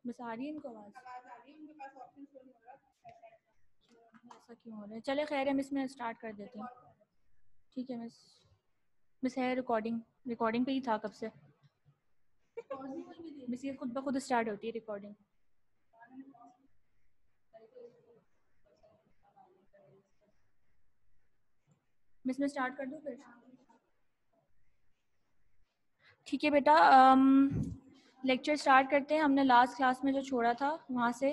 बस आ रही है इनको आवाज़? ऐसा क्यों हो रहा है? चले खैर हम इसमें स्टार्ट कर देते हैं। ठीक है मिस। मिस है रिकॉर्डिंग, रिकॉर्डिंग पे ही था कब से। मिस ये खुद ब खुद स्टार्ट होती है रिकॉर्डिंग। मिस मैं स्टार्ट कर दूँ फिर? ठीक है बेटा, लेक्चर स्टार्ट करते हैं। हमने लास्ट क्लास में जो छोड़ा था वहाँ से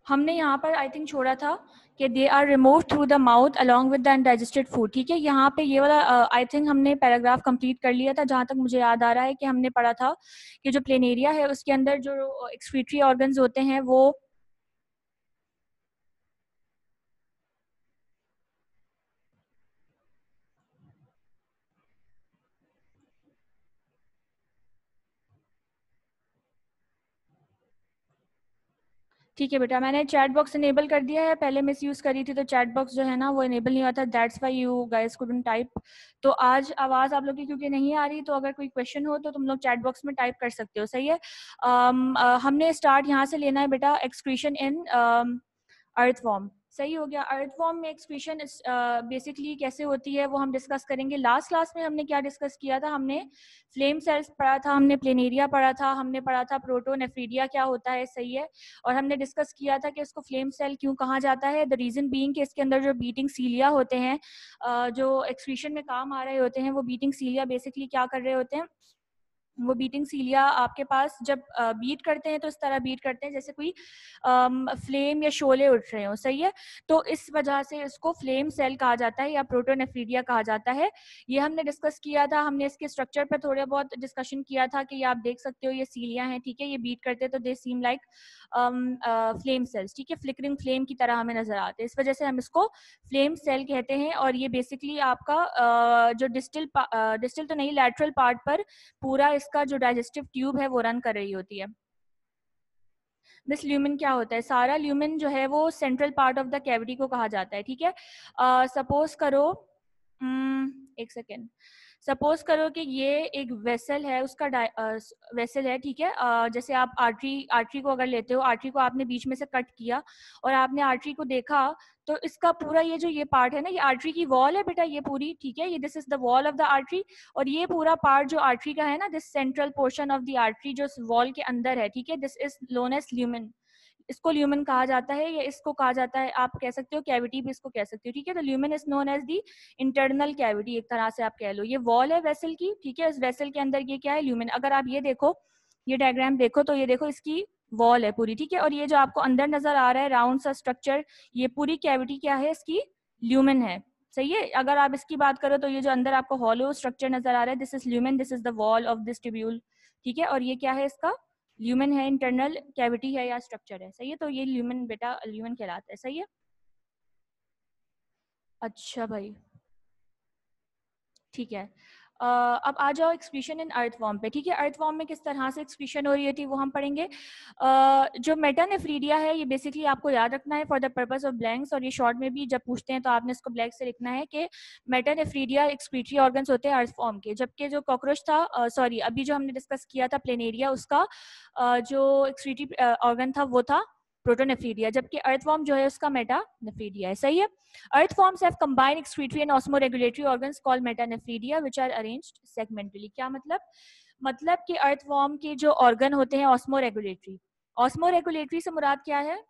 हमने यहाँ पर आई थिंक छोड़ा था कि they are remove through the mouth along with the undigested food. ठीक है, यहाँ पे ये वाला आई थिंक हमने पैराग्राफ कंप्लीट कर लिया था। जहाँ तक मुझे याद आ रहा है कि हमने पढ़ा था कि जो प्लेनेरिया है उसके अंदर जो एक्सक्रीटरी ऑर्गन्स होते हैं वो ठीक है बेटा, मैंने चैट बॉक्स इनेबल कर दिया है। पहले मिस यूज़ करी थी तो चैट बॉक्स जो है ना वो इनेबल नहीं हुआ था, that's why you guys couldn't type. तो आज आवाज़ आप लोग की क्योंकि नहीं आ रही, तो अगर कोई क्वेश्चन हो तो तुम लोग चैट बॉक्स में टाइप कर सकते हो। सही है। हमने स्टार्ट यहाँ से लेना है बेटा, एक्सक्रीशन इन अर्थवॉर्म। सही हो गया। अर्थवॉर्म में एक्सक्रीशन बेसिकली कैसे होती है वो हम डिस्कस करेंगे। लास्ट क्लास में हमने क्या डिस्कस किया था? हमने फ्लेम सेल्स पढ़ा था, हमने प्लेनेरिया पढ़ा था, हमने पढ़ा था प्रोटोनेफ्रीडिया क्या होता है। सही है। और हमने डिस्कस किया था कि इसको फ्लेम सेल क्यों कहा जाता है। द रीज़न बीइंग कि इसके अंदर जो बीटिंग सीलिया होते हैं, जो एक्सक्रीशन में काम आ रहे होते हैं, वो बीटिंग सीलिया बेसिकली क्या कर रहे होते हैं, वो बीटिंग सीलिया आपके पास जब बीट करते हैं तो इस तरह बीट करते हैं जैसे कोई फ्लेम या शोले उठ रहे हो। सही है। तो इस वजह से इसको फ्लेम सेल कहा जाता है या प्रोटोनेफ्रीडिया कहा जाता है। ये हमने डिस्कस किया था। हमने इसके स्ट्रक्चर पर थोड़ा बहुत डिस्कशन किया था कि ये आप देख सकते हो ये सीलिया हैं। ठीक है, ये बीट करते हैं तो दे सीम लाइक फ्लेम सेल्स। ठीक है, फ्लिकरिंग फ्लेम की तरह हमें नजर आते हैं, इस वजह से हम इसको फ्लेम सेल कहते हैं। और ये बेसिकली आपका जो डिस्टल तो नहीं, लैटरल पार्ट पर पूरा इसका जो डाइजेस्टिव ट्यूब है वो रन कर रही होती है। मिस ल्यूमिन क्या होता है? सारा ल्यूमिन जो है वो central part of the cavity को कहा जाता है। ठीक है, सपोज करो एक सेकेंड, सपोज करो कि ये एक वेसल है, उसका वेसल है। ठीक है, जैसे आप आर्टरी को अगर लेते हो, आर्टरी को आपने बीच में से कट किया और आपने आर्टरी को देखा, तो इसका पूरा ये जो ये पार्ट है ना, ये आर्टरी की वॉल है बेटा, ये पूरी। ठीक है, ये this is the wall of the artery. और ये पूरा पार्ट जो आर्टरी का है ना, this central portion of the artery जो वॉल के अंदर है, ठीक है, this is known as lumen. इसको ल्यूमिन कहा जाता है, या इसको कहा जाता है, आप कह सकते हो कैविटी भी इसको कह सकते हो। ठीक है, तो lumen is known as the internal cavity, एक तरह से आप कह लो। ये वॉल है वेसल की। ठीक है, इस वेसल के अंदर ये क्या है? ल्यूमिन। अगर आप ये देखो, ये डायग्राम देखो, तो ये देखो इसकी वॉल है पूरी। ठीक है, और ये जो आपको अंदर नजर आ रहा है राउंड सा स्ट्रक्चर, ये पूरी कैविटी क्या है? इसकी ल्यूमिन है। सही है। अगर आप इसकी बात करो तो ये जो अंदर आपको हॉलो स्ट्रक्चर नजर आ रहा है, this is lumen, this is the wall of this tubule. ठीक है, और ये क्या है? इसका ल्यूमेन है, इंटरनल कैविटी है या स्ट्रक्चर है। सही है, तो ये ल्यूमेन बेटा ल्यूमेन कहलाता है। सही है। अच्छा भाई, ठीक है। अब आ जाओ एक्सक्रीशन इन अर्थवॉर्म पे। ठीक है, अर्थवॉर्म में किस तरह से एक्सक्रीशन हो रही थी वो हम पढ़ेंगे। जो मेटानेफ्रीडिया है, ये बेसिकली आपको याद रखना है for the purpose of blanks, और ये शॉर्ट में भी जब पूछते हैं तो आपने इसको ब्लैक से लिखना है कि मेटानेफ्रीडिया एक्सक्रीटरी ऑर्गन्स होते हैं अर्थवॉर्म के। जबकि जो कॉकरोच था, सॉरी अभी जो हमने डिस्कस किया था प्लेनेरिया, उसका जो एक्सक्रीटरी ऑर्गन था वो था प्रोटोनेफ्रीडिया, जबकि अर्थवॉर्म जो है उसका मेटानेफ्रीडिया है। सही है। Earthworms have combined excretory and osmoregulatory organs called metanephridia which are arranged segmentally. क्या मतलब? मतलब कि अर्थवॉर्म के जो ऑर्गन होते हैं ऑस्मोरेगुलेटरी, ऑस्मोरेगुलेटरी से मुराद क्या है?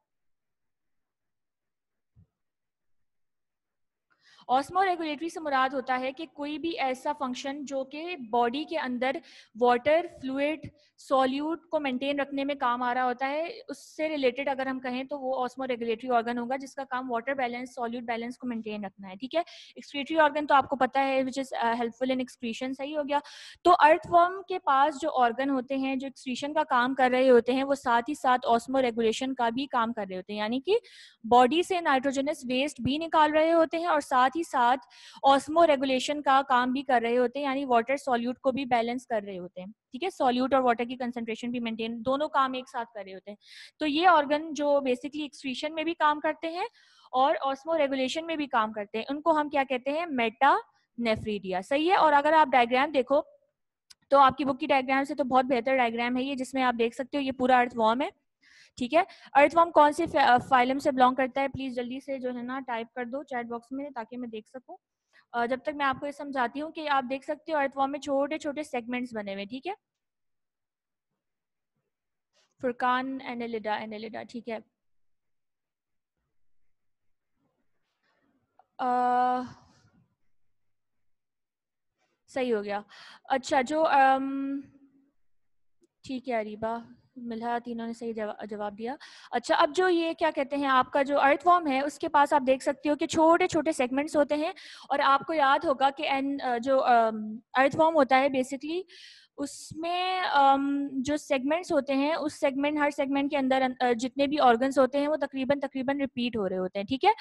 ऑस्मोरेगुलेटरी से मुराद होता है कि कोई भी ऐसा फंक्शन जो कि बॉडी के अंदर वाटर फ्लूइड सॉल्यूट को मेंटेन रखने में काम आ रहा होता है, उससे रिलेटेड अगर हम कहें तो वो ऑस्मोरेगुलेटरी ऑर्गन होगा जिसका काम वाटर बैलेंस सॉल्यूट बैलेंस को मेंटेन रखना है। ठीक है, एक्सक्रीटरी ऑर्गन तो आपको पता है which is helpful in excretion. सही हो गया। तो अर्थवॉर्म के पास जो ऑर्गन होते हैं जो एक्सक्रीशन का काम कर रहे होते हैं, वो साथ ही साथ ऑस्मोरेगुलेशन का भी काम कर रहे होते हैं, यानी कि बॉडी से नाइट्रोजनस वेस्ट भी निकाल रहे होते हैं और साथ ही साथ ऑस्मो रेगुलेशन का काम भी कर रहे होते हैं, यानी वाटर सॉल्यूट को भी बैलेंस कर रहे होते हैं। ठीक है, सॉल्यूट और वाटर की कंसंट्रेशन भी मेंटेन, दोनों काम एक साथ कर रहे होते हैं। तो ये ऑर्गन जो बेसिकली एक्सक्रीशन में भी काम करते हैं और ऑस्मो रेगुलेशन में भी काम करते हैं, उनको हम क्या कहते हैं? मेटा नेफ्रीडिया, सही है। और अगर आप डायग्राम देखो तो आपकी बुक की डायग्राम से तो बहुत बेहतर डायग्राम है ये, जिसमें आप देख सकते हो ये पूरा अर्थवॉर्म है, ठीक है। अर्थवॉर्म कौन से फाइलम से बिलोंग करता है, प्लीज जल्दी से जो है ना टाइप कर दो चैट बॉक्स में ताकि मैं देख सकूं। जब तक मैं आपको ये समझाती हूँ कि आप देख सकते हो अर्थवॉर्म में छोटे छोटे सेगमेंट्स बने हुए, ठीक है। फुरकान एनेलिडा, एनेलिडा, ठीक है। सही हो गया। अच्छा, जो ठीक है अरीबा, मिला, तीनों ने सही जवाब दिया। अच्छा, अब जो ये क्या कहते हैं आपका जो अर्थवॉर्म है उसके पास आप देख सकते हो कि छोटे छोटे सेगमेंट्स होते हैं। और आपको याद होगा कि जो अर्थवॉर्म होता है बेसिकली उसमें जो सेगमेंट्स होते हैं उस सेगमेंट, हर सेगमेंट के अंदर जितने भी ऑर्गन्स होते हैं वो तकरीबन तकरीबन रिपीट हो रहे होते हैं, ठीक है।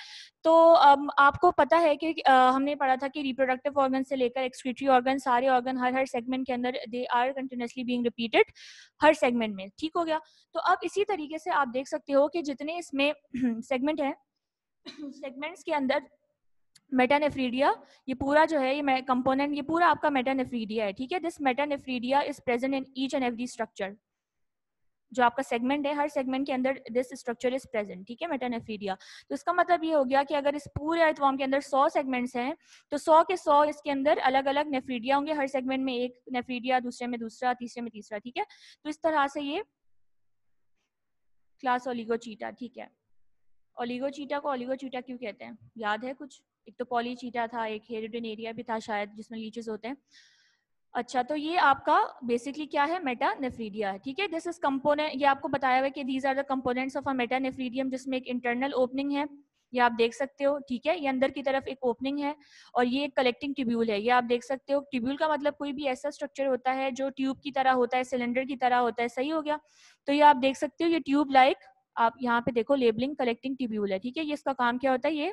तो आपको पता है कि हमने पढ़ा था कि रिप्रोडक्टिव ऑर्गन से लेकर एक्सक्रीटरी ऑर्गन, सारे ऑर्गन हर हर सेगमेंट के अंदर they are continuously being repeated हर सेगमेंट में, ठीक हो गया। तो अब इसी तरीके से आप देख सकते हो कि जितने इसमें सेगमेंट है सेगमेंट्स के अंदर मेटानेफ्रीडिया, ये पूरा जो है ये कंपोनेंट, ये पूरा आपका मेटानेफ्रीडिया है, ठीक है। This metanephridia is present in each and every structure. जो आपका सेगमेंट है हर सेगमेंट के अंदर दिस स्ट्रक्चर इज प्रेजेंट, ठीक है, मेटानेफ्रीडिया। तो इसका मतलब ये हो गया कि अगर इस पूरे अर्थवॉर्म के अंदर 100 सेगमेंट्स हैं तो 100 के 100 इसके अंदर अलग अलग नेफ्रीडिया होंगे, हर सेगमेंट में एक नेफ्रीडिया, दूसरे में दूसरा, तीसरे में तीसरा, ठीक है। तो इस तरह से ये क्लास ओलिगोचीटा, ठीक है। ओलिगोचीटा को ओलिगोचीटा क्यों कहते हैं, याद है कुछ? एक तो पॉलीचीटा था, एक हेरिडेनेरिया भी था शायद जिसमें लीचेस होते हैं। अच्छा, तो ये आपका बेसिकली क्या है, मेटानेफ्रीडिया है, ठीक है। दिस इज कंपोनेंट, ये आपको बताया हुआ है कि these are the components of a metanephridium, जिसमें एक इंटरनल ओपनिंग है, ये आप देख सकते हो, ठीक है। ये अंदर की तरफ एक ओपनिंग है और ये एक कलेक्टिंग ट्यूब्यूल है, ये आप देख सकते हो। ट्यूब्यूल का मतलब कोई भी ऐसा स्ट्रक्चर होता है जो ट्यूब की तरह होता है, सिलेंडर की तरह होता है, सही हो गया। तो ये आप देख सकते हो, ये ट्यूब लाइक, आप यहाँ पे देखो लेबलिंग कलेक्टिंग ट्यूब्यूल है, ठीक है। ये इसका काम क्या होता है, ये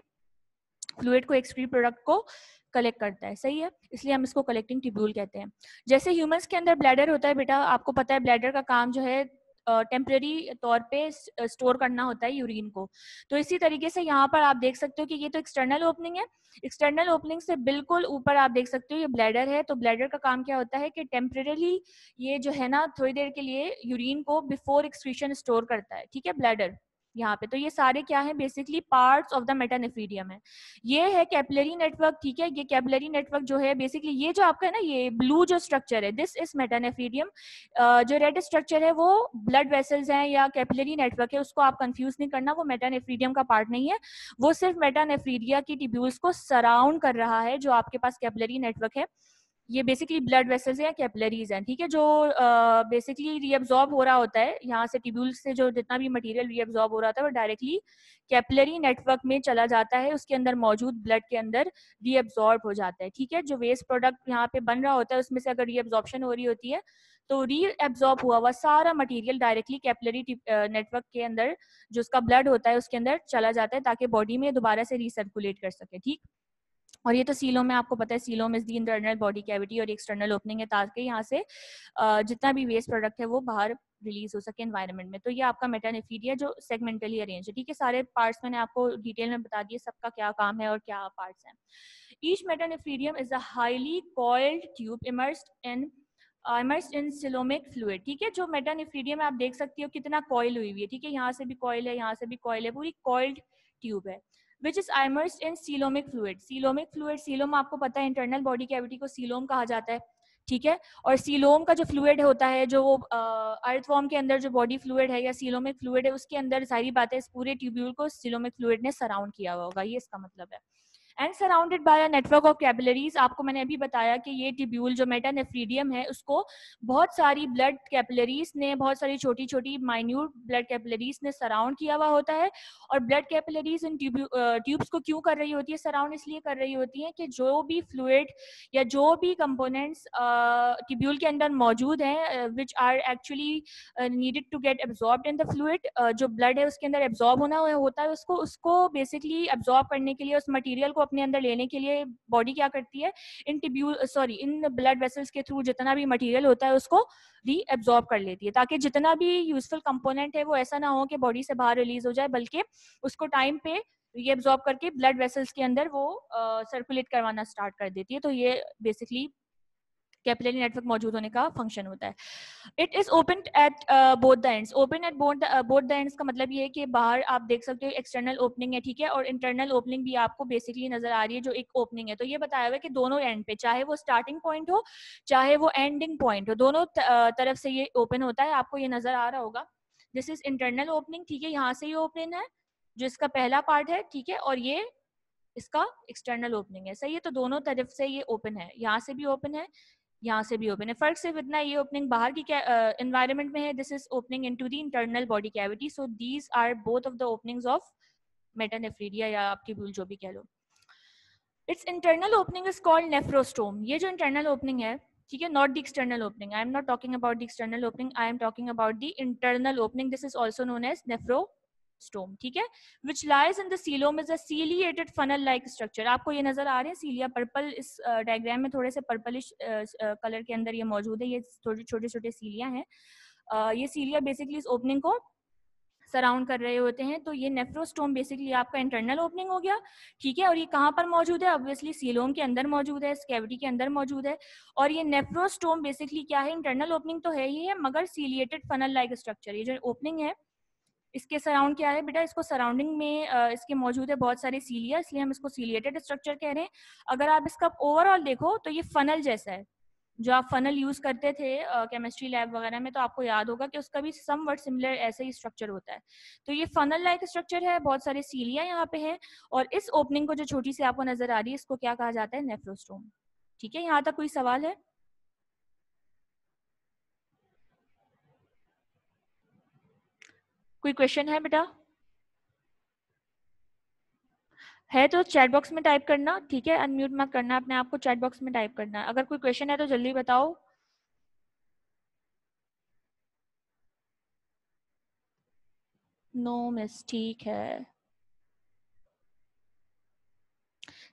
फ्लूइड को, एक्सक्रीट प्रोडक्ट को कलेक्ट करता है, सही है, इसलिए हम इसको कलेक्टिंग ट्यूब्यूल कहते हैं। जैसे ह्यूमंस के अंदर ब्लैडर होता है बेटा, आपको पता है ब्लैडर का काम जो है टेम्परेरी तौर पे स्टोर करना होता है यूरिन को। तो इसी तरीके से यहाँ पर आप देख सकते हो कि ये तो एक्सटर्नल ओपनिंग है, एक्सटर्नल ओपनिंग से बिल्कुल ऊपर आप देख सकते हो ये ब्लैडर है। तो ब्लैडर का काम क्या होता है कि टेम्परेली ये जो है ना थोड़ी देर के लिए यूरिन को बिफोर एक्सक्रीशन स्टोर करता है, ठीक है, ब्लैडर यहाँ पे। तो ये सारे क्या है, बेसिकली पार्ट्स ऑफ द मेटानेफ्रीडियम है। ये है कैपिलरी नेटवर्क, ठीक है। ये कैपिलरी नेटवर्क जो है बेसिकली ये जो आपका है ना, ये ब्लू जो स्ट्रक्चर है दिस इज मेटानेफ्रीडियम। जो रेड स्ट्रक्चर है वो ब्लड वेसल्स हैं या कैपिलरी नेटवर्क है, उसको आप कंफ्यूज नहीं करना, वो मेटानेफ्रीडियम का पार्ट नहीं है। वो सिर्फ मेटानेफ्रीडिया की ट्यूब्यूल्स को सराउंड कर रहा है। जो आपके पास कैपिलरी नेटवर्क है ये बेसिकली ब्लड वेसल्स या कैपिलरीज हैं, ठीक है, जो बेसिकली रीअब्जॉर्ब हो रहा होता है यहाँ से, ट्यूब्यूल से जो जितना भी मटेरियल रीअब्जॉर्ब हो रहा था वो डायरेक्टली कैपिलरी नेटवर्क में चला जाता है, उसके अंदर मौजूद ब्लड के अंदर रीअब्जॉर्ब हो जाता है, ठीक है। जो वेस्ट प्रोडक्ट यहाँ पे बन रहा होता है उसमें से अगर रीअब्जॉर्प्शन हो रही होती है तो रीअब्जॉर्ब हुआ हुआ सारा मटेरियल डायरेक्टली कैपिलरी नेटवर्क के अंदर जो उसका ब्लड होता है उसके अंदर चला जाता है ताकि बॉडी में दोबारा से रिसर्कुलेट कर सके, ठीक। और ये तो सीलोम में आपको पता है, coelom is the internal body cavity और एक्सटर्नल ओपनिंग है ताकि यहाँ से जितना भी वेस्ट प्रोडक्ट है वो बाहर रिलीज हो सके एनवायरनमेंट में। तो ये आपका मेटानेफ्रीडिया जो सेगमेंटली अरेंज है, ठीक है। सारे पार्ट्स मैंने आपको डिटेल में बता दिए, सबका क्या काम है और क्या पार्ट्स हैं। Each metanephridium is a highly coiled tube immersed in coelomic fluid, ठीक है। जो मेटानेफ्रीडियम है आप देख सकती हो कितना कॉइल हुई है, ठीक है। यहाँ से भी कॉइल है, यहाँ से भी कॉइल है, पूरी कॉइल्ड ट्यूब है which is immersed in coelomic fluid. coelomic fluid, coelom आपको पता है इंटरनल बॉडी कैविटी को सीलोम कहा जाता है, ठीक है। और सीलोम का जो फ्लूइड होता है, जो अर्थवॉर्म के अंदर जो बॉडी फ्लूइड है या सीलोमिक फ्लूइड है उसके अंदर सारी बातें इस पूरे ट्यूब्यूल को सीलोमिक फ्लूइड ने सराउंड किया हुआ होगा, ये इसका मतलब है। And surrounded by a network of capillaries, आपको मैंने अभी बताया कि ये ट्यूब्यूल जो मेटानेफ्रीडियम है उसको बहुत सारी ब्लड कैपिलरीज ने, बहुत सारी छोटी छोटी माइन्यूट ब्लड कैपिलरीज ने सराउंड किया हुआ होता है। और ब्लड कैपिलरीज इन ट्यूब्स को क्यों कर रही होती है सराउंड, इसलिए कर रही होती है कि जो भी फ्लूइड या जो भी कंपोनेंट्स ट्यूब्यूल के अंदर मौजूद हैं which are actually needed to get absorbed in the fluid, जो ब्लड है उसके अंदर एब्जॉर्ब होना होता है, उसको बेसिकली एब्जॉर्ब करने के लिए, उस मटेरियल को अपने अंदर लेने के लिए बॉडी क्या करती है, इन ब्लड वेसल्स के थ्रू जितना भी मटेरियल होता है उसको रीएब्जॉर्ब कर लेती है, ताकि जितना भी यूजफुल कंपोनेंट है वो ऐसा ना हो कि बॉडी से बाहर रिलीज हो जाए, बल्कि उसको टाइम पे ये एब्जॉर्ब करके ब्लड वेसल्स के अंदर वो सर्कुलेट करवाना स्टार्ट कर देती है। तो ये बेसिकली कैपिलरी नेटवर्क मौजूद होने का फंक्शन होता है। It is open at both the ends. Open at both the ends का मतलब ये है कि बाहर आप देख सकते हो एक्सटर्नल ओपनिंग है, ठीक है, और इंटरनल ओपनिंग भी आपको बेसिकली नजर आ रही है जो एक ओपनिंग है। तो ये बताया हुआ है कि दोनों एंड पे, चाहे वो स्टार्टिंग पॉइंट हो चाहे वो एंडिंग पॉइंट हो, दोनों तरफ से ये ओपन होता है। आपको ये नजर आ रहा होगा, दिस इज इंटरनल ओपनिंग, ठीक है, यहाँ से ये ओपन है जो इसका पहला पार्ट है, ठीक है, और ये इसका एक्सटर्नल ओपनिंग है, सही है। तो दोनों तरफ से ये ओपन है, यहाँ से भी ओपन है, यहाँ से भी ओपन है। फर्क सिर्फ इतना, ये ओपनिंग बाहर की एनवायरनमेंट में है, this is opening into the internal body cavity. So these are both of the openings of metanephridia या आप ट्यूब्यूल जो भी कह लो। Its internal opening is called nephrostome. ये जो इंटरनल ओपनिंग है, ठीक है, not the external opening, I am not talking about the external opening, I am talking about the internal opening, this is also known as nephrostome, ठीक है, which lies in the coelom is a ciliated funnel like structure। आपको ये नजर आ रहे हैं सीलिया purple, इस diagram में थोड़े से पर्पलिश कलर के अंदर ये मौजूद है, ये छोटे छोटे छोटे सीलिया हैं। ये सीलिया बेसिकली इस ओपनिंग को सराउंड कर रहे होते हैं। तो ये नेफ्रोस्टोम बेसिकली आपका इंटरनल ओपनिंग हो गया, ठीक है, और ये कहाँ पर मौजूद है, ऑब्वियसली सीलोम के अंदर मौजूद है, इस कैविटी के अंदर मौजूद है। और ये नेफ्रोस्टोम बेसिकली क्या है, इंटरनल ओपनिंग तो है ही है, मगर सीलिएटेड फनल लाइक स्ट्रक्चर। ये जो ओपनिंग है इसके सराउंड क्या है बेटा, इसको सराउंडिंग में इसके मौजूद है बहुत सारे सीलिया, इसलिए हम इसको सीलिएटेड स्ट्रक्चर कह रहे हैं। अगर आप इसका ओवरऑल देखो तो ये फनल जैसा है, जो आप फनल यूज करते थे केमिस्ट्री लैब वगैरह में, तो आपको याद होगा कि उसका भी समवट सिमिलर ऐसे ही स्ट्रक्चर होता है। तो ये फनल लाइक स्ट्रक्चर है, बहुत सारे सीलिया यहाँ पे हैं, और इस ओपनिंग को जो छोटी सी आपको नजर आ रही है इसको क्या कहा जाता है, नेफ्रोस्टोम, ठीक है। यहाँ तक कोई सवाल है? कोई क्वेश्चन है बेटा? है तो चैट बॉक्स में टाइप करना, ठीक है, अनम्यूट मत करना अपने आप को, चैट बॉक्स में टाइप करना। अगर कोई क्वेश्चन है तो जल्दी बताओ। नो मिस, ठीक है,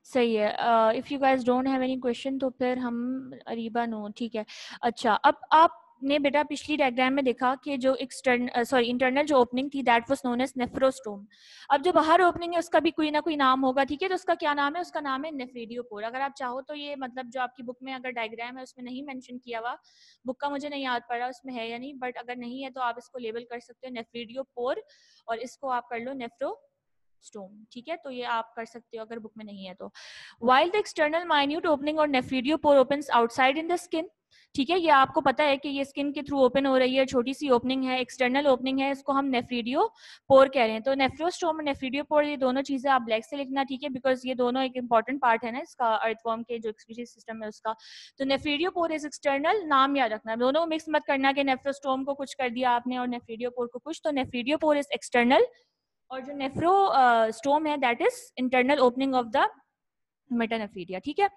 सही है। If you guys don't have any question तो फिर हम अरीबा, नो, ठीक है। अच्छा, अब आपने बेटा पिछली डायग्राम में देखा कि जो इंटरनल जो ओपनिंग थी दैट वाज नोन एज नेफ्रोस्टोम। अब जो बाहर ओपनिंग है उसका भी कोई ना कोई नाम होगा, ठीक है, तो उसका क्या नाम है, उसका नाम है नेफ्रीडियोपोर। अगर आप चाहो तो ये मतलब जो आपकी बुक में अगर डायग्राम है उसमें नहीं मेंशन किया हुआ, बुक का मुझे नहीं याद पड़ रहा उसमें है या नहीं, बट अगर नहीं है तो आप इसको लेबल कर सकते हो नेफ्रीडियोपोर, और इसको आप कर लो नेफ्रो स्टोम, ठीक है। तो ये आप कर सकते हो अगर बुक में नहीं है तो। While the external minute opening or nephridiopore opens outside in the skin, ठीक है, ये आपको पता है कि ये स्किन के थ्रू ओपन हो रही है, छोटी सी ओपनिंग है, एक्सटर्नल ओपनिंग है, इसको हम नेफ्रीडियोपोर कह रहे हैं। तो नेफ्रोस्टोम और नेफ्रीडियोपोर ये दोनों चीजें आप ब्लैक से लिखना, ठीक है, बिकॉज ये दोनों एक इंपॉर्टेंट पार्ट है ना इसका, अर्थवॉर्म के जो एक्सक्रीटरी सिस्टम है उसका। तो नेफ्रीडियोपोर इज एक्सटर्नल, नाम याद रखना, दोनों मिक्स मत करना कि नेफ्रोस्टोम को कुछ कर दिया आपने और नेफ्रीडियोपोर को कुछ। तो नेफ्रीडियोपोर इज एक्सटर्नल, और जो नेफ्रो स्टोम है that is internal opening of the metanephridia, ठीक है।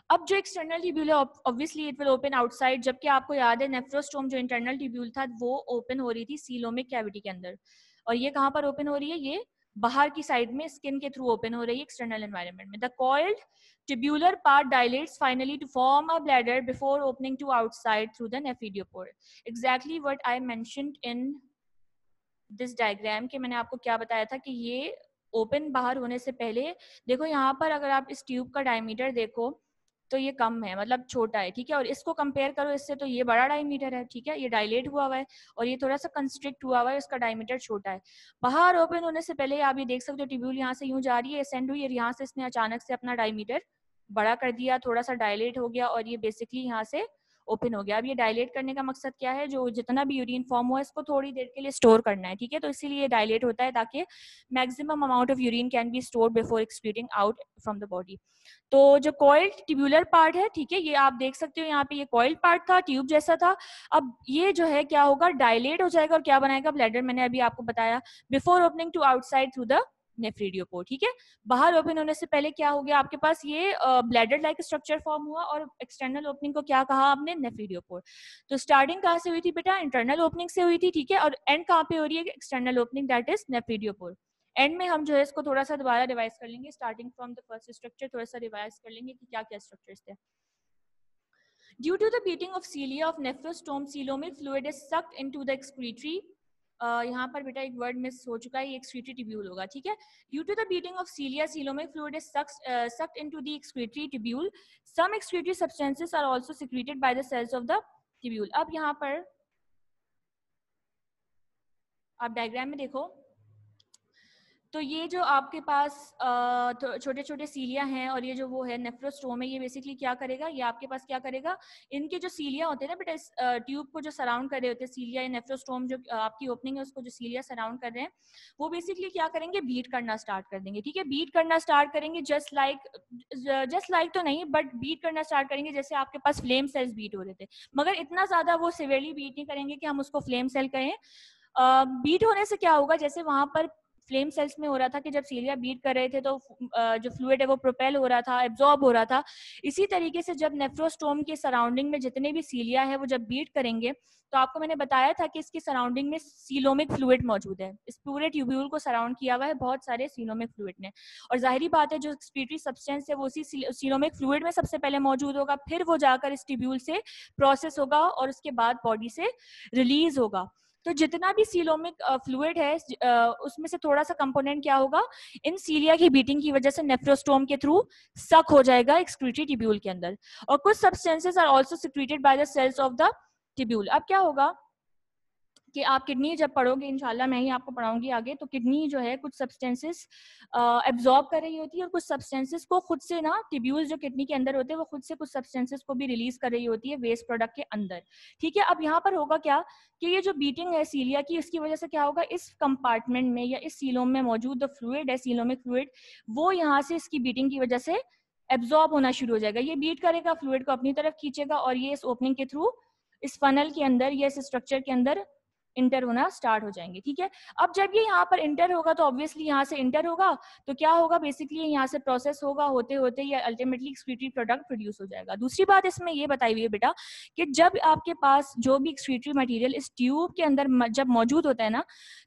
अब जो एक्सटर्नल ट्यूब्यूल है obviously it will open outside, जबकि आपको याद है नेफ्रोस्टोम जो इंटरनल ट्यूब्यूल था वो ओपन हो रही थी सीलोमिक कैविटी के अंदर, और ये कहाँ पर ओपन हो रही है, ये बाहर की साइड में स्किन के थ्रू ओपन हो रही है एक्सटर्नल एनवायरनमेंट में। The coiled tubular part dilates finally to form a bladder before opening to outside through the nephridiopore, exactly what I mentioned in this diagram के मैंने आपको क्या बताया था कि ये ओपन बाहर होने से पहले, देखो यहाँ पर अगर आप इस ट्यूब का डायमीटर देखो तो ये कम है, मतलब छोटा है, ठीक है, और इसको कंपेयर करो इससे तो ये बड़ा डायमीटर है, ठीक है, ये डायलेट हुआ है और ये थोड़ा सा कंस्ट्रिक्ट हुआ है, इसका डायमीटर छोटा है। बाहर ओपन होने से पहले आप ये देख सकते हो ट्यूब्यूल यहाँ से यूं जा रही है, असेंड हुई, और यहाँ से इसने अचानक से अपना डायमीटर बड़ा कर दिया, थोड़ा सा डायलेट हो गया, और ये बेसिकली यहाँ से ओपन हो गया। अब ये डायलेट करने का मकसद क्या है, जो जितना भी यूरिन फॉर्म हुआ इसको थोड़ी देर के लिए स्टोर करना है, ठीक है, तो इसीलिए ये डायलेट होता है ताकि maximum amount of urine can be stored before excreting out from the body. तो जो कॉइल्ड ट्यूबुलर पार्ट है, ठीक है, ये आप देख सकते हो यहाँ पे ये कॉइल्ड पार्ट था, ट्यूब जैसा था। अब ये जो है क्या होगा, डायलेट हो जाएगा और क्या बनाएगा, ब्लैडर, मैंने अभी आपको बताया, before opening to outside through the nephridiopore, ठीक है। बाहर ओपन होने से पहले क्या हो गया, आपके पास ये ब्लैडर लाइक स्ट्रक्चर फॉर्म हुआ, और एक्सटर्नल ओपनिंग को क्या कहा आपने, नेफ्रीडियोपोर। तो स्टार्टिंग कहाँ से हुई थी बेटा, इंटरनल ओपनिंग से हुई थी, ठीक है, और एंड कहाँ पे हो रही है, external opening, that is nephridiopore. End में हम जो है इसको थोड़ा सा दोबारा रिवाइज कर लेंगे, starting from the first structure थोड़ा सा रिवाइज कर लेंगे कि क्या क्या स्ट्रक्चर्स थे। Due to the beating of cilia of nephrostome, coelomic fluid is sucked into the excretory यहाँ पर बेटा एक वर्ड मिस हो चुका है, ये एक्सक्रीटरी ट्यूब्यूल होगा, ठीक है। Due to the beating of cilia, coelomic fluid is sucked into the excretory tubule. Some excretory substances are also secreted by the cells of the tubule. अब यहाँ पर आप डायग्राम में देखो, तो ये जो आपके पास छोटे छोटे सीलिया हैं और ये जो वो है नेफ्रोस्टोम है, ये बेसिकली क्या करेगा, ये आपके पास क्या करेगा, इनके जो सीलिया होते हैं ना बेटा, इस ट्यूब को जो सराउंड कर रहे होते हैं, सीलिया या नेफ्रोस्टोम जो आपकी ओपनिंग है उसको जो सीलिया सराउंड कर रहे हैं, वो बेसिकली क्या करेंगे, बीट करना स्टार्ट कर देंगे, ठीक है। बीट करना स्टार्ट करेंगे जस्ट लाइक तो नहीं, बट बीट करना स्टार्ट करेंगे जैसे आपके पास फ्लेम सेल्स बीट हो रहे थे, मगर इतना ज्यादा वो सिवियरली बीट नहीं करेंगे कि हम उसको फ्लेम सेल कहें। बीट होने से क्या होगा, जैसे वहां पर फ्लेम सेल्स में हो रहा था कि जब सीलिया बीट कर रहे थे तो जो फ्लूइड है वो प्रोपेल हो रहा था, एब्जॉर्ब हो रहा था, इसी तरीके से जब नेफ्रोस्टोम के सराउंडिंग में जितने भी सीलिया है वो जब बीट करेंगे, तो आपको मैंने बताया था कि इसकी सराउंडिंग में सीलोमिक फ्लूइड मौजूद है, इस पूरे ट्यूब्यूल को सराउंड किया हुआ है बहुत सारे सीलोमिक फ्लूइड ने, और जाहिर बात है जो एक्सक्रीटरी सब्सटेंस है वो उसी सीलोमिक फ्लूइड में सबसे पहले मौजूद होगा, फिर वो जाकर इस ट्यूब्यूल से प्रोसेस होगा और उसके बाद बॉडी से रिलीज होगा। तो जितना भी सीलोमिक फ्लूइड है उसमें से थोड़ा सा कंपोनेंट क्या होगा, इन सीलिया की बीटिंग की वजह से नेफ्रोस्टोम के थ्रू सक हो जाएगा एक्सक्रीटरी ट्यूब्यूल के अंदर, और कुछ substances are also secreted by the cells of the tubule. अब क्या होगा कि आप किडनी जब पढ़ोगे, इंशाल्लाह मैं ही आपको पढ़ाऊंगी आगे, तो किडनी जो है कुछ सब्सटेंसेस एब्जॉर्ब कर रही होती है और कुछ सब्सटेंसेस को खुद से ना, ट्यूब्यूल्स जो किडनी के अंदर होते हैं वो खुद से कुछ सब्सटेंसेस को भी रिलीज कर रही होती है वेस्ट प्रोडक्ट के अंदर, ठीक है। अब यहाँ पर होगा क्या कि ये जो बीटिंग है सीलिया की, इसकी वजह से क्या होगा, इस कंपार्टमेंट में या इस सीलोम में मौजूद जो फ्लूइड है, सीलोमिक फ्लूइड, वो यहाँ से इसकी बीटिंग की वजह से एब्जॉर्ब होना शुरू हो जाएगा, ये बीट करेगा, फ्लूइड को अपनी तरफ खींचेगा और ये इस ओपनिंग के थ्रू इस फनल के अंदर या इस स्ट्रक्चर के अंदर इंटर होना स्टार्ट हो जाएंगे, ठीक है। अब जब ये यहाँ पर इंटर होगा तो ऑब्वियसली यहाँ से इंटर होगा, तो क्या होगा, बेसिकली यहाँ से प्रोसेस होगा, होते होते ये अल्टीमेटली एक्सक्रीटरी प्रोडक्ट प्रोड्यूस हो जाएगा। दूसरी बात इसमें ये बताई हुई है बेटा कि जब आपके पास जो भी एक्सक्रीटरी मटेरियल इस ट्यूब के अंदर जब मौजूद होता है ना,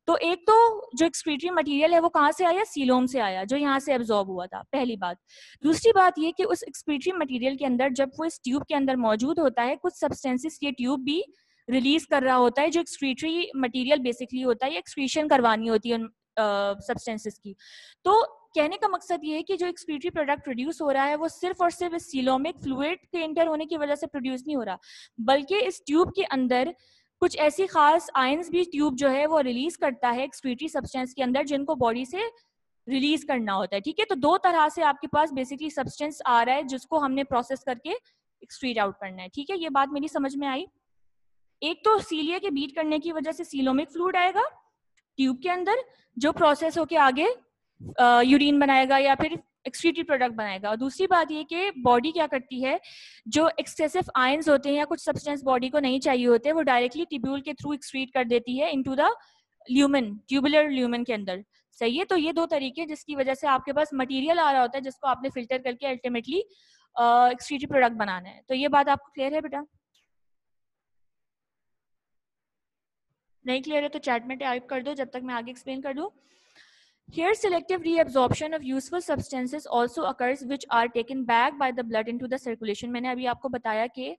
तो एक तो जो एक्सक्रीटरी मटेरियल है वो कहाँ से आया, सीलोम से आया, जो यहाँ से एब्जॉर्ब हुआ था, पहली बात। दूसरी बात ये कि उस एक्सक्रीटरी मटेरियल के अंदर जब वो इस ट्यूब के अंदर मौजूद होता है, कुछ सब्सटेंसेस ये ट्यूब भी रिलीज कर रहा होता है, जो एक्सक्रीटरी मटेरियल बेसिकली होता है, या एक्सक्रीशन करवानी होती है सब्सटेंसेस की। तो कहने का मकसद ये है कि जो एक्सक्रीटरी प्रोडक्ट प्रोड्यूस हो रहा है वो सिर्फ और सिर्फ इस सीलोमिक फ्लूइड के इंटर होने की वजह से प्रोड्यूस नहीं हो रहा, बल्कि इस ट्यूब के अंदर कुछ ऐसी खास आयंस भी ट्यूब जो है वो रिलीज करता है एक्सक्रीटरी सब्सटेंस के अंदर, जिनको बॉडी से रिलीज करना होता है, ठीक है। तो दो तरह से आपके पास बेसिकली सब्सटेंस आ रहा है जिसको हमने प्रोसेस करके एक्सक्रीट आउट करना है, ठीक है। ये बात मेरी समझ में आई। एक तो सीलिया के बीट करने की वजह से सीलोमिक फ्लूइड आएगा ट्यूब के अंदर, जो प्रोसेस होके आगे यूरिन बनाएगा या फिर एक्सक्रीटरी प्रोडक्ट बनाएगा। और दूसरी बात ये कि बॉडी क्या करती है, जो एक्सेसिव आयंस होते हैं या कुछ सब्सटेंस बॉडी को नहीं चाहिए होते, वो डायरेक्टली ट्यूब्यूल के थ्रू एक्सक्रीट कर देती है into the lumen, tubular lumen के अंदर, सही है। तो ये दो तरीके जिसकी वजह से आपके पास मटेरियल आ रहा होता है जिसको आपने फिल्टर करके अल्टीमेटली एक्सक्रीटरी प्रोडक्ट बनाना है। तो ये बात आपको क्लियर है बेटा? नहीं क्लियर है तो चैट में टाइप कर दो जब तक मैं आगे एक्सप्लेन कर दूं। Here selective reabsorption of useful substances also occurs which are taken back by the blood into the circulation। मैंने अभी आपको बताया कि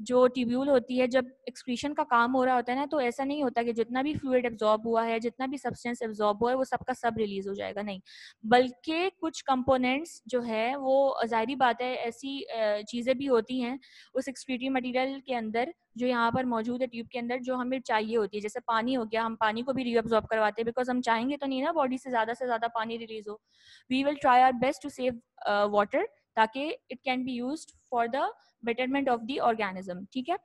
जो ट्यूब्यूल होती है जब एक्सक्रीशन का काम हो रहा होता है ना, तो ऐसा नहीं होता कि जितना भी फ्लूइड एब्जॉर्ब हुआ है, जितना भी सब्सटेंस एब्जॉर्ब हुआ है वो सबका सब रिलीज हो जाएगा, नहीं, बल्कि कुछ कंपोनेंट्स जो है वो जाहिर बात है ऐसी चीज़ें भी होती हैं उस एक्सक्रीटरी मटेरियल के अंदर जो यहाँ पर मौजूद है ट्यूब के अंदर, जो हमें चाहिए होती है। जैसे पानी हो गया, हम पानी को भी रीअब्जॉर्ब करवाते हैं बिकॉज हम चाहेंगे तो नहीं ना बॉडी से ज़्यादा पानी रिलीज हो। We will try our best to save water ताकि it can be used for the betterment of the organism, ठीक है।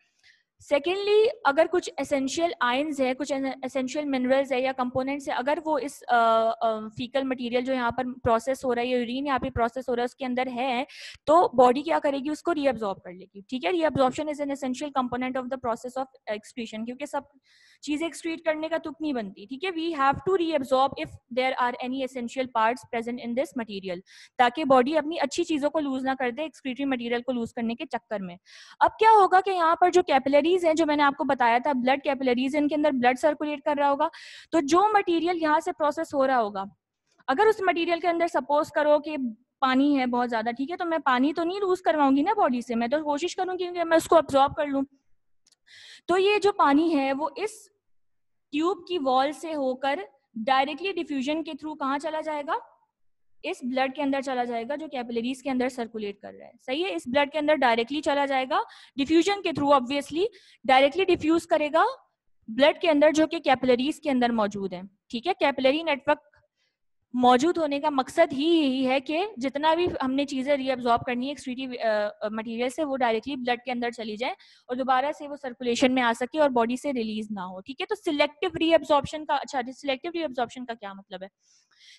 सेकेंडली, अगर कुछ एसेंशियल आयंस है, कुछ एसेंशियल मिनरल्स है या कंपोनेंट्स है, अगर वो इस फीकल मटेरियल जो यहाँ पर प्रोसेस हो रहा है, यूरिन यहाँ पे प्रोसेस हो रहा है, उसके अंदर है, तो बॉडी क्या करेगी, उसको रीअब्जॉर्ब कर लेगी, ठीक है। Reabsorption is an essential component of the process of excretion, क्योंकि सब चीजें एक्सक्रीट करने का तुक नहीं बनती, ठीक है। We have to reabsorb if there are any essential parts present in this material, ताकि बॉडी अपनी अच्छी चीजों को लूज ना कर दे एक्सक्रीटरी मटेरियल को लूज करने के चक्कर में। अब क्या होगा कि यहाँ पर जो कैपिलरीज हैं, जो मैंने आपको बताया था ब्लड कैपिलरीज, इनके अंदर ब्लड सर्कुलेट कर रहा होगा, तो जो मटेरियल यहाँ से प्रोसेस हो रहा होगा, अगर उस मटेरियल के अंदर सपोज करो कि पानी है बहुत ज्यादा, ठीक है, तो मैं पानी तो नहीं लूज करवाऊंगी ना बॉडी से, मैं तो कोशिश करूंगी कि मैं उसको अब्जॉर्ब कर लूं। तो ये जो पानी है वो इस ट्यूब की वॉल से होकर डायरेक्टली डिफ्यूजन के थ्रू कहाँ चला जाएगा, इस ब्लड के अंदर चला जाएगा जो कैपिलरीज के अंदर सर्कुलेट कर रहा है। सही है, इस ब्लड के अंदर डायरेक्टली चला जाएगा डिफ्यूजन के थ्रू, ऑब्वियसली डायरेक्टली डिफ्यूज करेगा ब्लड के अंदर जो कि कैपिलरीज के अंदर मौजूद है। ठीक है, कैपिलरी नेटवर्क मौजूद होने का मकसद ही यही है कि जितना भी हमने चीजें रीअब्जॉर्ब करनी है एक्सक्रीटिव मटेरियल से, वो डायरेक्टली ब्लड के अंदर चली जाए और दोबारा से वो सर्कुलेशन में आ सके और बॉडी से रिलीज ना हो। ठीक है, तो सिलेक्टिव रीअब्जॉर्प्शन का, अच्छा सिलेक्टिव रीअब्जॉर्प्शन का क्या मतलब है?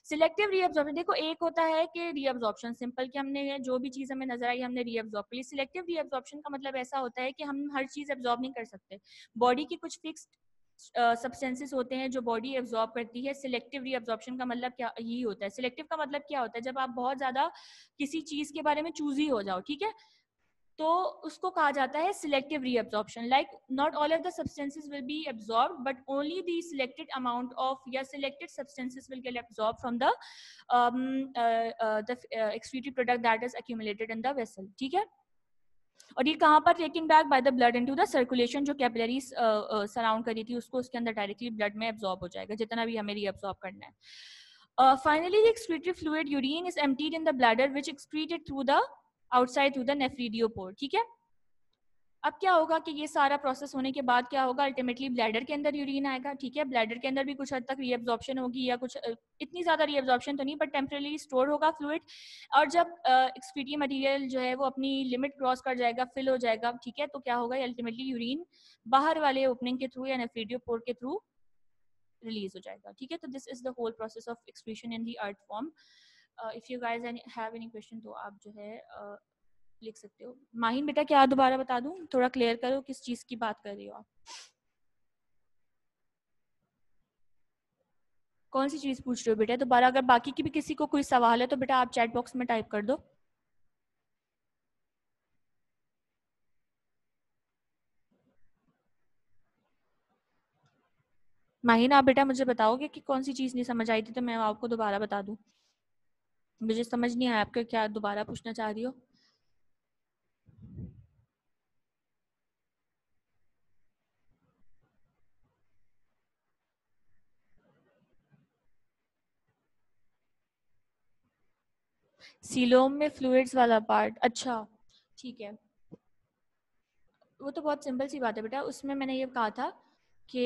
सिलेक्टिव रीअब्जॉर्प्शन, देखो एक होता है कि रीअब्जॉर्प्शन सिंपल कि हमने जो भी चीज हमें नजर आई हमने रीअब्जॉर्ब कर ली। सिलेक्टिव रीअब्जॉर्प्शन का मतलब ऐसा होता है कि हम हर चीज एब्जॉर्ब नहीं कर सकते। बॉडी की कुछ फिक्स्ड सब्सटेंसेस होते हैं जो बॉडी एब्जॉर्ब करती है। सिलेक्टिव रीअब्जॉर्प्शन का मतलब क्या यही होता है। सिलेक्टिव का मतलब क्या होता है, जब आप बहुत ज्यादा किसी चीज के बारे में चूजी हो जाओ, ठीक है, तो उसको कहा जाता है selective reabsorption. Like not all of the substances will be absorbed but only the selected amount of या selected substances will get absorbed from the excreted product that is accumulated in the vessel। ठीक है, और ये कहाँ पर taking back by the blood into the circulation, जो capillaries surround करी थी उसको उसके अंदर डायरेक्टली ब्लड में एब्जॉर्ब हो जाएगा जितना भी हमें रीअब्जॉर्ब करना है। Finally the excreted fluid urine is emptied in the bladder which excreted through the outside through the nephridiopore. ठीक है, अब क्या होगा कि ये सारा प्रोसेस होने के बाद क्या होगा, अल्टीमेटली ब्लैडर के अंदर यूरिन आएगा। ठीक है, ब्लैडर के अंदर भी कुछ हद तक रीअब्जॉर्प्शन होगी या कुछ इतनी ज्यादा रीअब्जॉर्प्शन तो नहीं बट टेम्परेली स्टोर होगा फ्लूइड। और जब एक्सक्रीटिव मटेरियल जो है वो अपनी लिमिट क्रॉस कर जाएगा, फिल हो जाएगा, ठीक है, तो क्या होगा, अल्टीमेटली यूरिन बाहर वाले ओपनिंग के थ्रू या नेफ्रिडियोपोर के थ्रू रिलीज हो जाएगा। ठीक है, तो this is the whole process of excretion in the earthworm. If you guys have any question तो आप जो है लिख सकते हो। माहिन बेटा क्या दोबारा बता दूं, थोड़ा क्लियर करो किस चीज की बात कर रही हो आप, कौन सी चीज पूछ रहे हो बेटा दोबारा? अगर बाकी की भी किसी को कोई सवाल है तो बेटा आप चैट बॉक्स में टाइप कर दो। माहिन आप बेटा मुझे बताओगे कि कौन सी चीज नहीं समझ आई थी तो मैं आपको दोबारा बता दूं। मुझे समझ नहीं आया आपका क्या दोबारा पूछना चाह रही हो। सीलोम में फ्लूइड्स वाला पार्ट, अच्छा ठीक है, वो तो बहुत सिंपल सी बात है बेटा। उसमें मैंने ये कहा था कि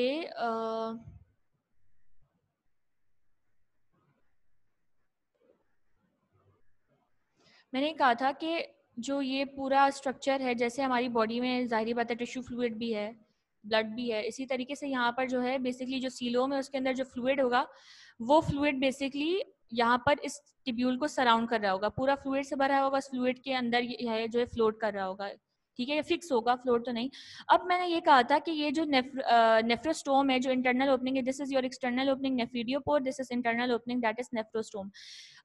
मैंने कहा था कि जो ये पूरा स्ट्रक्चर है, जैसे हमारी बॉडी में जाहिर बात है टिश्यू फ्लूइड भी है, ब्लड भी है, इसी तरीके से यहाँ पर जो है बेसिकली जो सीलोम है उसके अंदर जो फ्लूइड होगा वो फ्लूइड बेसिकली यहाँ पर इस टिब्यूल को सराउंड कर रहा होगा, पूरा फ्लूइड से भरा होगा, उस फ्लूइड के अंदर ये है जो है फ्लोट कर रहा होगा। ठीक है, ये फिक्स होगा, फ्लोट तो नहीं। अब मैंने ये कहा था कि ये जो नेफ्रोस्टोम है, जो इंटरनल ओपनिंग है, this is your external opening nephridiopore, this is internal opening that is nephrostome.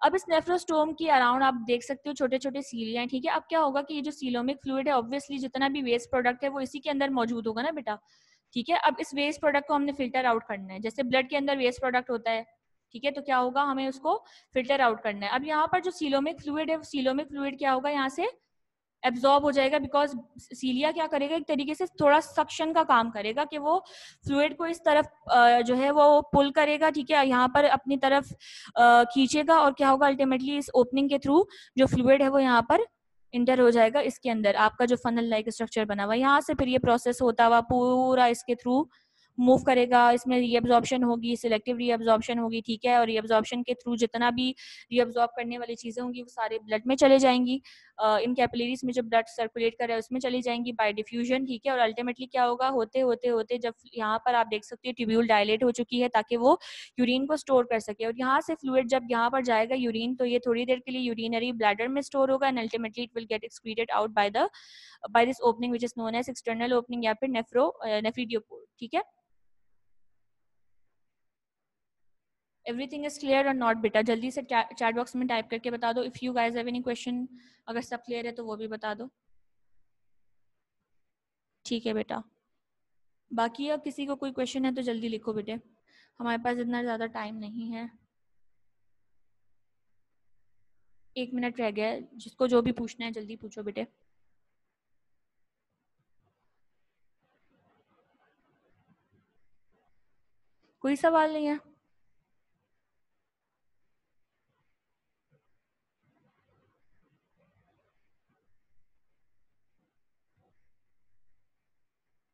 अब इस नेफ्रोस्टोम की अराउंड आप देख सकते हो छोटे छोटे सीलियां। ठीक है, अब क्या होगा कि ये जो सीलोमिक फ्लूइड है ऑब्वियसली जितना भी वेस्ट प्रोडक्ट है वो इसी के अंदर मौजूद होगा ना बेटा। ठीक है, अब इस वेस्ट प्रोडक्ट को हमने फिल्टर आउट करना है, जैसे ब्लड के अंदर वेस्ट प्रोडक्ट होता है। ठीक है, तो क्या होगा, हमें उसको फिल्टर आउट करना है। अब यहाँ पर जो सीलोमिक फ्लूइड है, सीलोमिक फ्लूइड क्या होगा, यहाँ से एब्जॉर्ब हो जाएगा, बिकॉज सीलिया क्या करेगा, एक तरीके से थोड़ा सक्शन का काम करेगा कि वो फ्लूइड को इस तरफ जो है वो पुल करेगा। ठीक है, यहाँ पर अपनी तरफ खींचेगा और क्या होगा, अल्टीमेटली इस ओपनिंग के थ्रू जो फ्लूइड है वो यहाँ पर इंटर हो जाएगा इसके अंदर। आपका जो फनल लाइक स्ट्रक्चर बना हुआ है, यहाँ से फिर ये प्रोसेस होता हुआ पूरा इसके थ्रू मूव करेगा। इसमें रीअब्जॉर्प्शन होगी, सिलेक्टिव रीअब्जॉर्प्शन होगी। ठीक है, और रीअब्जॉर्प्शन के थ्रू जितना भी रीअब्जॉर्ब करने वाली चीजें होंगी वो सारे ब्लड में चले जाएंगी, इन कैपिलरीज में जो ब्लड सर्कुलेट कर रहा है उसमें चली जाएंगी बाय डिफ्यूजन। ठीक है, और अल्टीमेटली क्या होगा, होते होते होते जब यहाँ पर आप देख सकते हो ट्यूब्यूल डायलेट हो चुकी है ताकि वो यूरिन को स्टोर कर सके, और यहाँ से फ्लूइड जब यहाँ पर जाएगा यूरिन, तो ये थोड़ी देर के लिए यूरिनरी ब्लैडर में स्टोर होगा and ultimately it will get excreted out by this opening which is known as external opening या फिर नेफ्रिडियोपोर। ठीक है, एवरीथिंग इज क्लियर और नॉट बेटा? जल्दी से चैट बॉक्स में टाइप करके बता दो if you guys have any question. अगर सब क्लियर है तो वो भी बता दो। ठीक है बेटा, बाकी अब किसी को कोई क्वेश्चन है तो जल्दी लिखो बेटे, हमारे पास इतना ज़्यादा टाइम नहीं है। 1 मिनट रह गया है, जिसको जो भी पूछना है जल्दी पूछो बेटे। कोई सवाल नहीं है?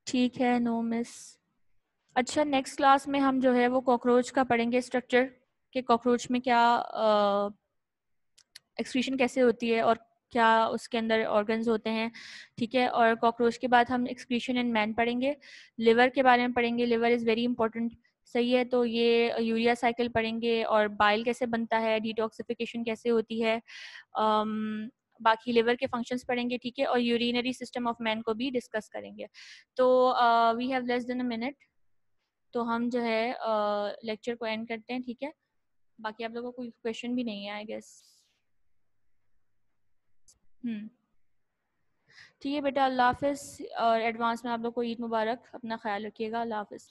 ठीक है, नो मिस। अच्छा, नेक्स्ट क्लास में हम जो है वो कॉकरोच का पढ़ेंगे स्ट्रक्चर, कि कॉकरोच में क्या एक्सक्रीशन कैसे होती है और क्या उसके अंदर ऑर्गन्स होते हैं। ठीक है, और कॉकरोच के बाद हम एक्सक्रीशन इन मैन पढ़ेंगे, लिवर के बारे में पढ़ेंगे, लिवर इज़ वेरी इंपॉर्टेंट। सही है, तो ये यूरिया साइकिल पढ़ेंगे और बाइल कैसे बनता है, डिटॉक्सिफिकेशन कैसे होती है, बाकी लिवर के फंक्शंस पढ़ेंगे। ठीक है, और यूरिनरी सिस्टम ऑफ मैन को भी डिस्कस करेंगे। तो we have less than a minute, तो हम जो है लेक्चर को एंड करते हैं। ठीक है, बाकी आप लोगों को कोई क्वेश्चन भी नहीं है आई गेस। हम्म, ठीक है बेटा, अल्लाह हाफिज़, और एडवांस में आप लोग को ईद मुबारक, अपना ख्याल रखिएगा, अल्लाह हाफिज़।